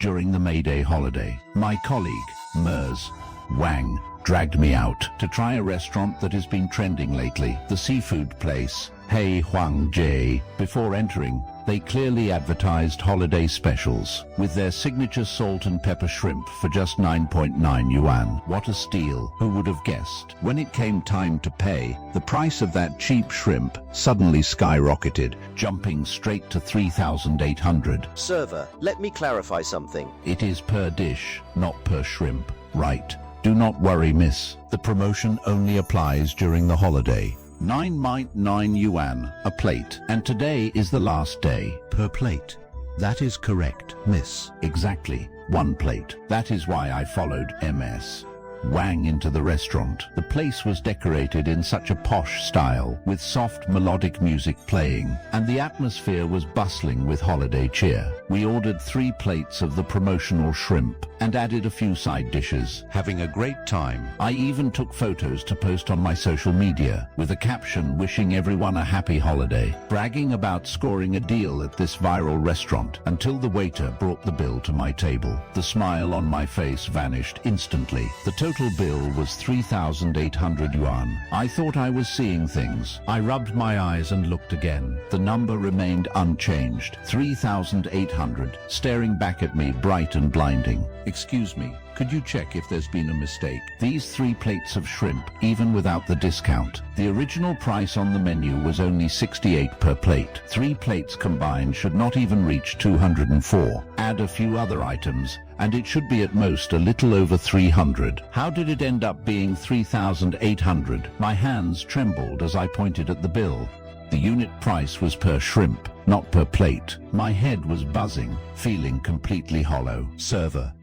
during the May Day holiday. My colleague, Mers Wang, dragged me out to try a restaurant that has been trending lately, the seafood place, Hei Huang Jie. Before entering, they clearly advertised holiday specials, with their signature salt and pepper shrimp for just 9.9 yuan. What a steal, who would have guessed? When it came time to pay, the price of that cheap shrimp suddenly skyrocketed, jumping straight to 3,800. Server, let me clarify something. It is per dish, not per shrimp, right? Do not worry, miss. The promotion only applies during the holiday. 9.9 yuan a plate, and today is the last day. Per plate. That is correct, miss. Exactly, one plate. That is why I followed Ms. Wang into the restaurant. The place was decorated in such a posh style, with soft melodic music playing, and the atmosphere was bustling with holiday cheer. We ordered 3 plates of the promotional shrimp and added a few side dishes, having a great time. I even took photos to post on my social media, with a caption wishing everyone a happy holiday, bragging about scoring a deal at this viral restaurant, until the waiter brought the bill to my table. The smile on my face vanished instantly. The total bill was 3,800 yuan. I thought I was seeing things. I rubbed my eyes and looked again. The number remained unchanged, 3,800, staring back at me bright and blinding. Excuse me, could you check if there's been a mistake? These 3 plates of shrimp, even without the discount. The original price on the menu was only 68 per plate. 3 plates combined should not even reach 204. Add a few other items, and it should be at most a little over 300. How did it end up being 3,800? My hands trembled as I pointed at the bill. The unit price was per shrimp, not per plate. My head was buzzing, feeling completely hollow. Server,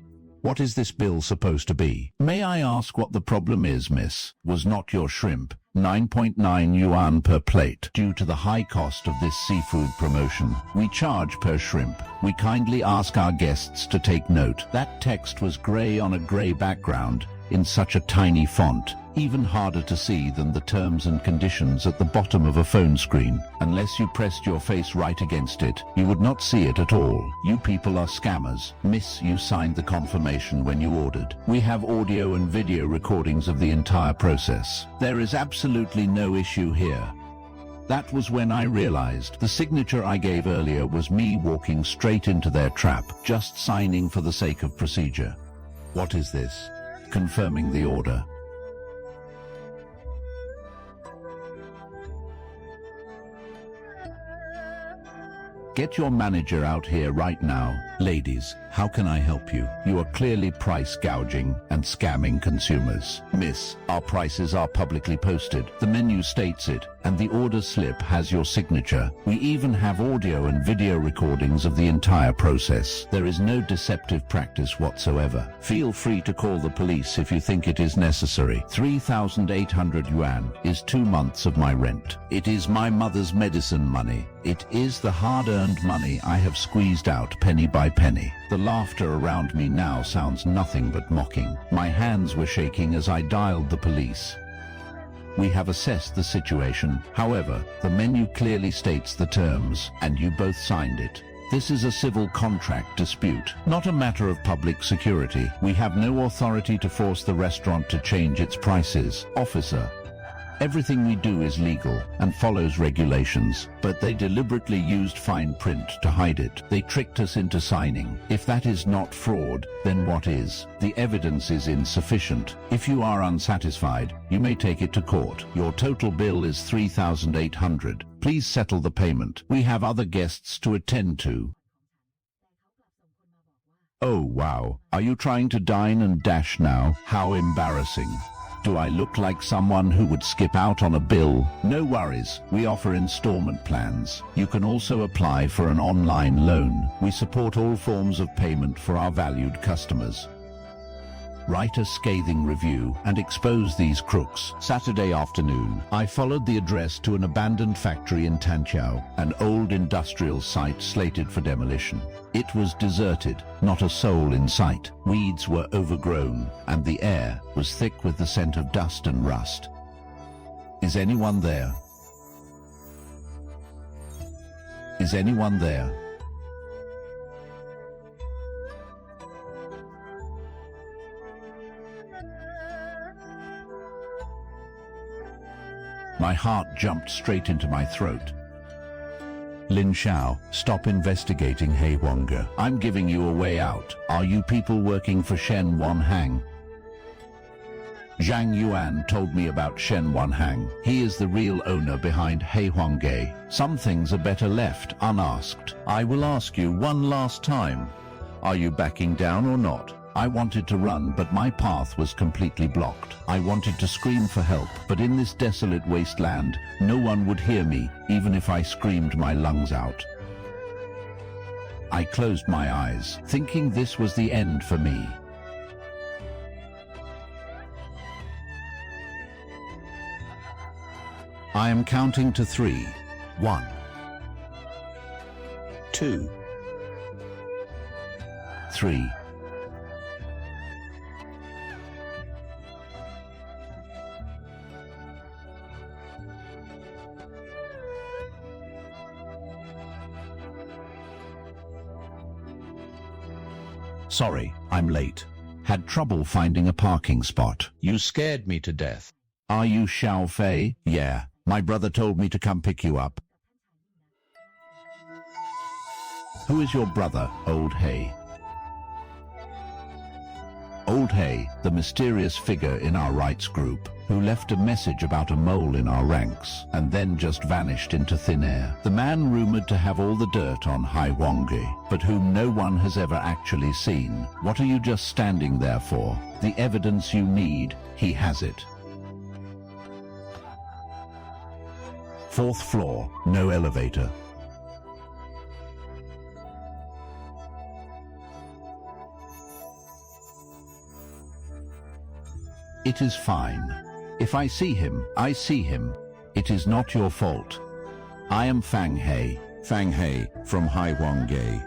what is this bill supposed to be? May I ask what the problem is, miss? Was not your shrimp 9.9 yuan per plate due to the high cost of this seafood promotion? We charge per shrimp. We kindly ask our guests to take note. That text was grey on a grey background in such a tiny font, even harder to see than the terms and conditions at the bottom of a phone screen. Unless you pressed your face right against it, you would not see it at all. You people are scammers. Miss, you signed the confirmation when you ordered. We have audio and video recordings of the entire process. There is absolutely no issue here. That was when I realized the signature I gave earlier was me walking straight into their trap, just signing for the sake of procedure. What is this? Confirming the order. Get your manager out here right now. Ladies, how can I help you? You are clearly price gouging and scamming consumers. Miss, our prices are publicly posted. The menu states it, and the order slip has your signature. We even have audio and video recordings of the entire process. There is no deceptive practice whatsoever. Feel free to call the police if you think it is necessary. 3,800 yuan is 2 months of my rent. It is my mother's medicine money. It is the hard-earned money I have squeezed out penny by penny. The laughter around me now sounds nothing but mocking. My hands were shaking as I dialed the police. We have assessed the situation. However, the menu clearly states the terms, and you both signed it. This is a civil contract dispute, not a matter of public security. We have no authority to force the restaurant to change its prices. Officer, everything we do is legal and follows regulations, but they deliberately used fine print to hide it. They tricked us into signing. If that is not fraud, then what is? The evidence is insufficient. If you are unsatisfied, you may take it to court. Your total bill is 3,800. Please settle the payment. We have other guests to attend to. Oh wow, are you trying to dine and dash now? How embarrassing. Do I look like someone who would skip out on a bill? No worries, we offer installment plans. You can also apply for an online loan. We support all forms of payment for our valued customers. Write a scathing review and expose these crooks. Saturday afternoon, I followed the address to an abandoned factory in Tanqiao, an old industrial site slated for demolition. It was deserted, not a soul in sight. Weeds were overgrown, and the air was thick with the scent of dust and rust. Is anyone there? Is anyone there? My heart jumped straight into my throat. Lin Xiao, stop investigating He Huangge. I'm giving you a way out. Are you people working for Shen Wanhang? Zhang Yuan told me about Shen Wanhang. He is the real owner behind He Huangge. Some things are better left unasked. I will ask you one last time. Are you backing down or not? I wanted to run, but my path was completely blocked. I wanted to scream for help, but in this desolate wasteland, no one would hear me, even if I screamed my lungs out. I closed my eyes, thinking this was the end for me. I am counting to 3. 1, 2, 3. Sorry, I'm late. Had trouble finding a parking spot. You scared me to death. Are you Xiao Fei? Yeah, my brother told me to come pick you up. Who is your brother, Old He? Old He, the mysterious figure in our rights group, who left a message about a mole in our ranks, and then just vanished into thin air. The man rumored to have all the dirt on He Huangge, but whom no one has ever actually seen. What are you just standing there for? The evidence you need, he has it. 4th floor, no elevator. It is fine. If I see him, I see him. It is not your fault. I am Fang He. Fang He from He Huangge.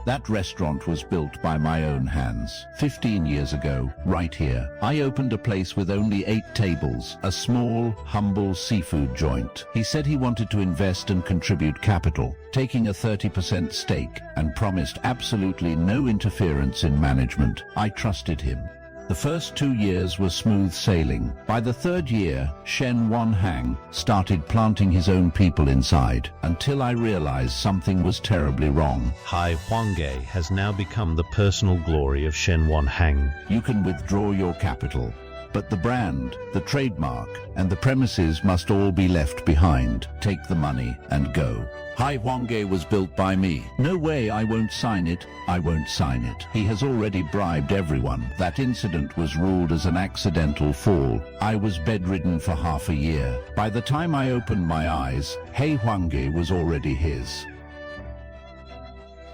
That restaurant was built by my own hands 15 years ago, right here. I opened a place with only 8 tables, a small, humble seafood joint. He said he wanted to invest and contribute capital, taking a 30% stake, and promised absolutely no interference in management. I trusted him. The first 2 years were smooth sailing. By the 3rd year, Shen Wanhang started planting his own people inside, until I realized something was terribly wrong. He Huangge has now become the personal glory of Shen Wanhang. You can withdraw your capital, but the brand, the trademark, and the premises must all be left behind. Take the money and go. He Huangge was built by me. No way, I won't sign it. I won't sign it. He has already bribed everyone. That incident was ruled as an accidental fall. I was bedridden for half a year. By the time I opened my eyes, He Huangge was already his.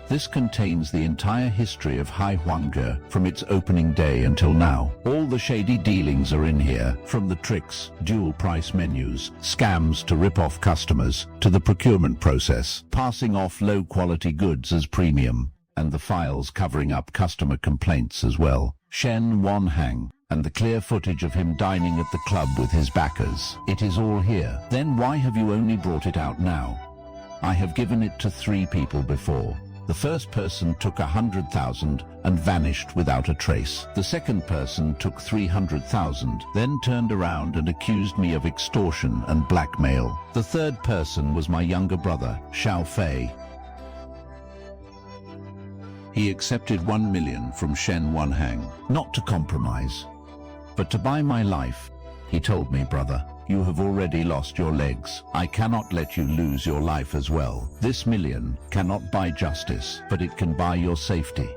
This contains the entire history of He Huangge from its opening day until now. All the shady dealings are in here, from the tricks, dual price menus, scams to rip off customers, to the procurement process, passing off low-quality goods as premium, and the files covering up customer complaints as well. Shen Wanhang, and the clear footage of him dining at the club with his backers. It is all here. Then why have you only brought it out now? I have given it to 3 people before. The first person took 100,000 and vanished without a trace. The second person took 300,000, then turned around and accused me of extortion and blackmail. The third person was my younger brother, Xiao Fei. He accepted 1 million from Shen Wanhang, not to compromise, but to buy my life. He told me, brother, you have already lost your legs. I cannot let you lose your life as well. This million cannot buy justice, but it can buy your safety.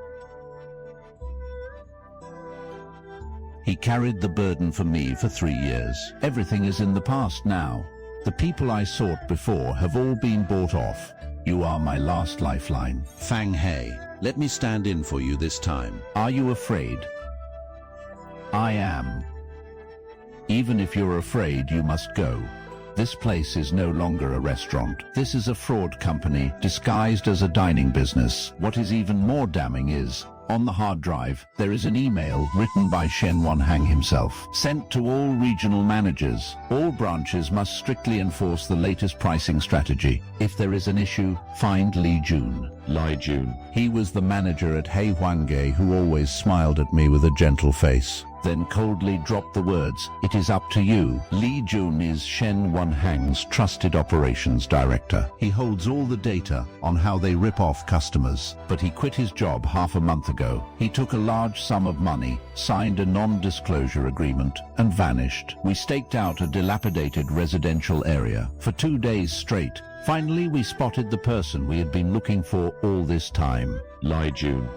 He carried the burden for me for 3 years. Everything is in the past now. The people I sought before have all been bought off. You are my last lifeline. Fang He, let me stand in for you this time. Are you afraid? I am. Even if you're afraid, you must go. This place is no longer a restaurant. This is a fraud company disguised as a dining business. What is even more damning is, on the hard drive, there is an email written by Shen Wanhang himself, sent to all regional managers. All branches must strictly enforce the latest pricing strategy. If there is an issue, find Li Jun. Lai Jun. He was the manager at Hei Huangge who always smiled at me with a gentle face, then coldly dropped the words, "It is up to you." Li Jun is Shen Wanhang's trusted operations director. He holds all the data on how they rip off customers, but he quit his job half a month ago. He took a large sum of money, signed a non-disclosure agreement, and vanished. We staked out a dilapidated residential area for 2 days straight. Finally, we spotted the person we had been looking for all this time. Lai Jun.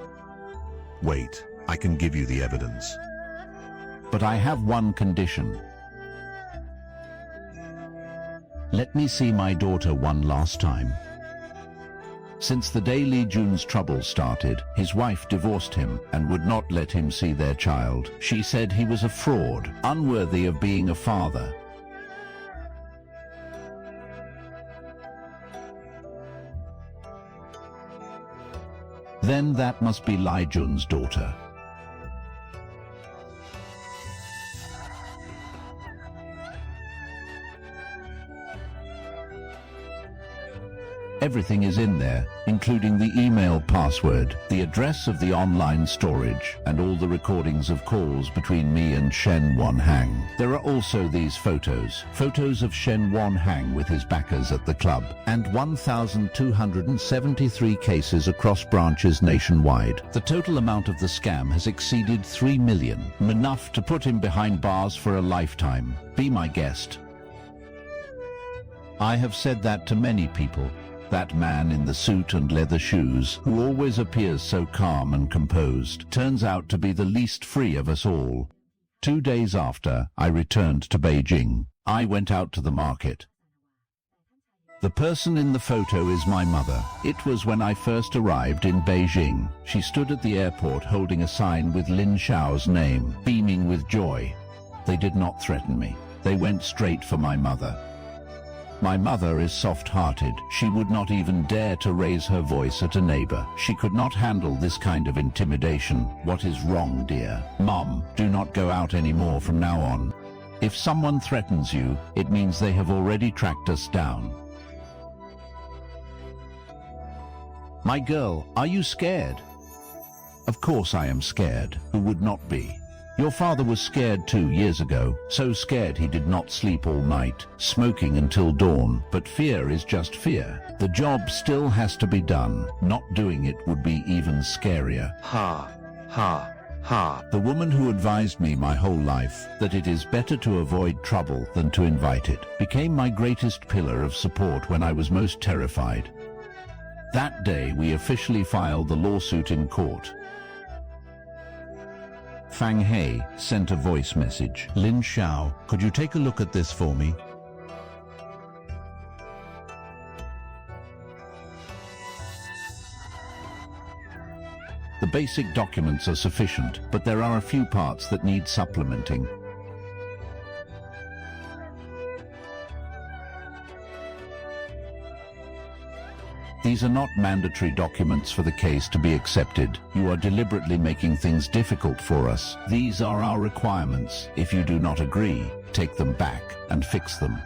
Wait, I can give you the evidence. But I have one condition. Let me see my daughter one last time. Since the day Li Jun's trouble started, his wife divorced him and would not let him see their child. She said he was a fraud, unworthy of being a father. Then that must be Lai Jun's daughter. Everything is in there, including the email password, the address of the online storage, and all the recordings of calls between me and Shen Wanhang. There are also these photos of Shen Wanhang with his backers at the club, and 1,273 cases across branches nationwide. The total amount of the scam has exceeded 3 million, enough to put him behind bars for a lifetime. Be my guest. I have said that to many people. That man in the suit and leather shoes, who always appears so calm and composed, turns out to be the least free of us all. 2 days after I returned to Beijing, I went out to the market. The person in the photo is my mother. It was when I first arrived in Beijing. She stood at the airport holding a sign with Lin Xiao's name, beaming with joy. They did not threaten me. They went straight for my mother. My mother is soft-hearted. She would not even dare to raise her voice at a neighbor. She could not handle this kind of intimidation. What is wrong, dear? Mom, do not go out anymore from now on. If someone threatens you, it means they have already tracked us down. My girl, are you scared? Of course I am scared. Who would not be? Your father was scared 2 years ago, so scared he did not sleep all night, smoking until dawn. But fear is just fear. The job still has to be done. Not doing it would be even scarier. Ha, ha, ha. The woman who advised me my whole life that it is better to avoid trouble than to invite it became my greatest pillar of support when I was most terrified. That day we officially filed the lawsuit in court. Fang He sent a voice message. Lin Xiao, could you take a look at this for me? The basic documents are sufficient, but there are a few parts that need supplementing. These are not mandatory documents for the case to be accepted. You are deliberately making things difficult for us. These are our requirements. If you do not agree, take them back and fix them.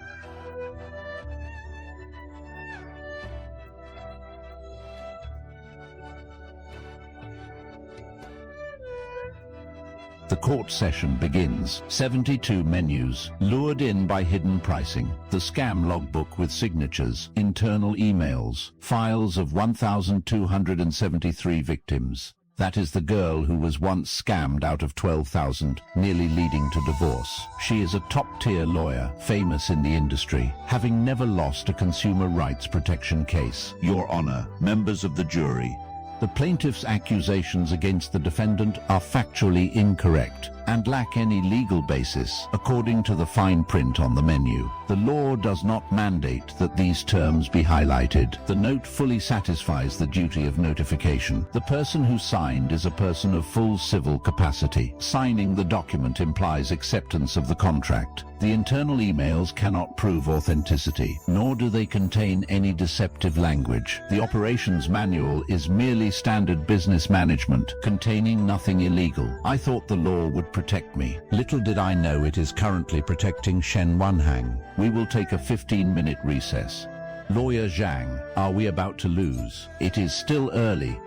The court session begins. 72 menus, lured in by hidden pricing, the scam logbook with signatures, internal emails, files of 1,273 victims. That is the girl who was once scammed out of 12,000, nearly leading to divorce. She is a top-tier lawyer, famous in the industry, having never lost a consumer rights protection case. Your Honor, members of the jury, The plaintiff's accusations against the defendant are factually incorrect and lack any legal basis, according to the fine print on the menu. The law does not mandate that these terms be highlighted. The note fully satisfies the duty of notification. The person who signed is a person of full civil capacity. Signing the document implies acceptance of the contract. The internal emails cannot prove authenticity, nor do they contain any deceptive language. The operations manual is merely standard business management, containing nothing illegal. I thought the law would protect me. Little did I know it is currently protecting Shen Wanhang. We will take a 15-minute recess. Lawyer Zhang, are we about to lose? It is still early.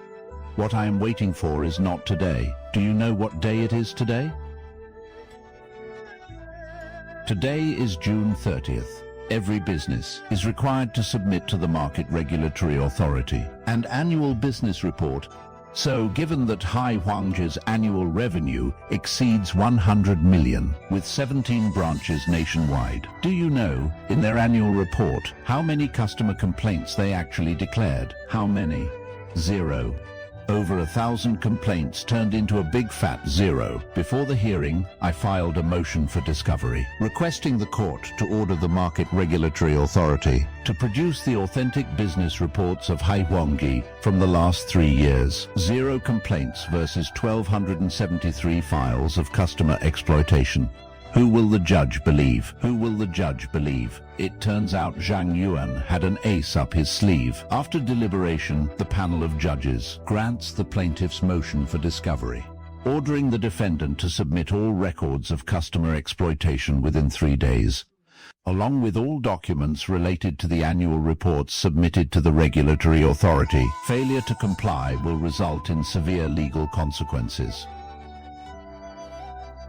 What I am waiting for is not today. Do you know what day it is today? Today is June 30th. Every business is required to submit to the Market Regulatory Authority an annual business report. So, given that Huangji's annual revenue exceeds 100 million, with 17 branches nationwide, do you know, in their annual report, how many customer complaints they actually declared? How many? 0. Over 1,000 complaints turned into a big fat 0. Before the hearing, I filed a motion for discovery, requesting the court to order the Market Regulatory Authority to produce the authentic business reports of Huangji from the last 3 years. 0 complaints versus 1,273 files of customer exploitation. Who will the judge believe? Who will the judge believe? It turns out Zhang Yuan had an ace up his sleeve. After deliberation, the panel of judges grants the plaintiff's motion for discovery, ordering the defendant to submit all records of customer exploitation within 3 days, along with all documents related to the annual reports submitted to the regulatory authority. Failure to comply will result in severe legal consequences.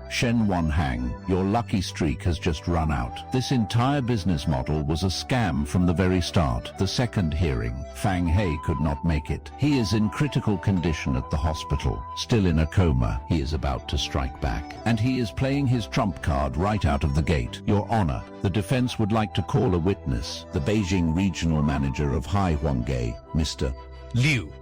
Shen Wanhang, your lucky streak has just run out. This entire business model was a scam from the very start. The second hearing, Fang He could not make it. He is in critical condition at the hospital, still in a coma. He is about to strike back, and he is playing his trump card right out of the gate. Your Honor, the defense would like to call a witness, the Beijing regional manager of Huangji, Mr. Liu.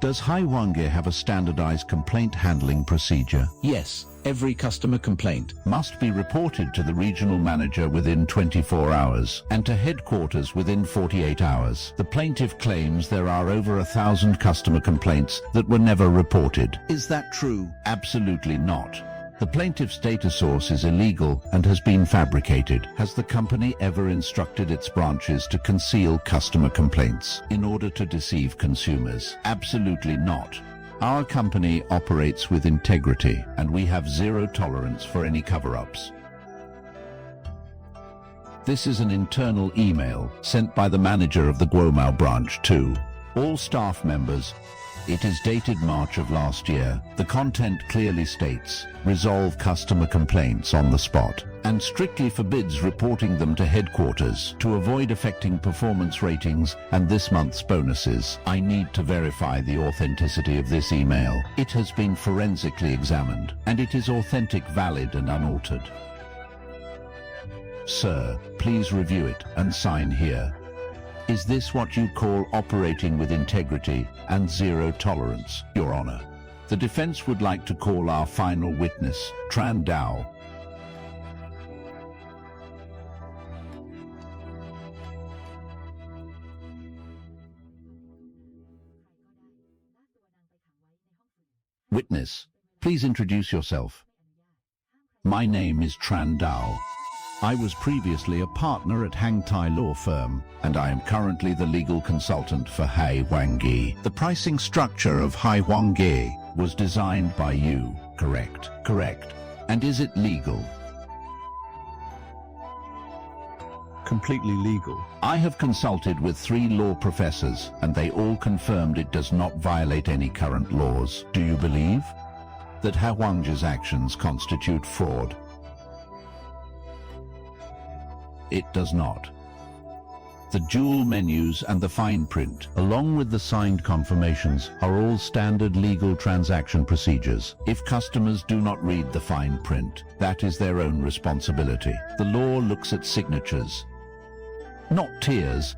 Does Huangji have a standardized complaint handling procedure? Yes. Every customer complaint Must be reported to the regional manager within 24 hours and to headquarters within 48 hours. The plaintiff claims there are over 1,000 customer complaints that were never reported. Is that true? Absolutely not. The plaintiff's data source is illegal and has been fabricated. Has the company ever instructed its branches to conceal customer complaints in order to deceive consumers? Absolutely not. Our company operates with integrity, and we have 0 tolerance for any cover-ups. This is an internal email sent by the manager of the Guomao branch to all staff members. It is dated March of last year. The content clearly states, resolve customer complaints on the spot, and strictly forbids reporting them to headquarters to avoid affecting performance ratings and this month's bonuses. I need to verify the authenticity of this email. It has been forensically examined, and it is authentic, valid, and unaltered. Sir, please review it and sign here. Is this what you call operating with integrity and 0 tolerance, Your Honor? The defense would like to call our final witness, Tran Dao. Witness, please introduce yourself. My name is Tran Dao. I was previously a partner at Hang Tai Law Firm, and I am currently the legal consultant for Huangji. The pricing structure of Huangji was designed by you, correct? Correct. And is it legal? Completely legal. I have consulted with 3 law professors, and they all confirmed it does not violate any current laws. Do you believe that Huangji's actions constitute fraud? It does not. The dual menus and the fine print, along with the signed confirmations, are all standard legal transaction procedures. If customers do not read the fine print, that is their own responsibility. The law looks at signatures, not tears.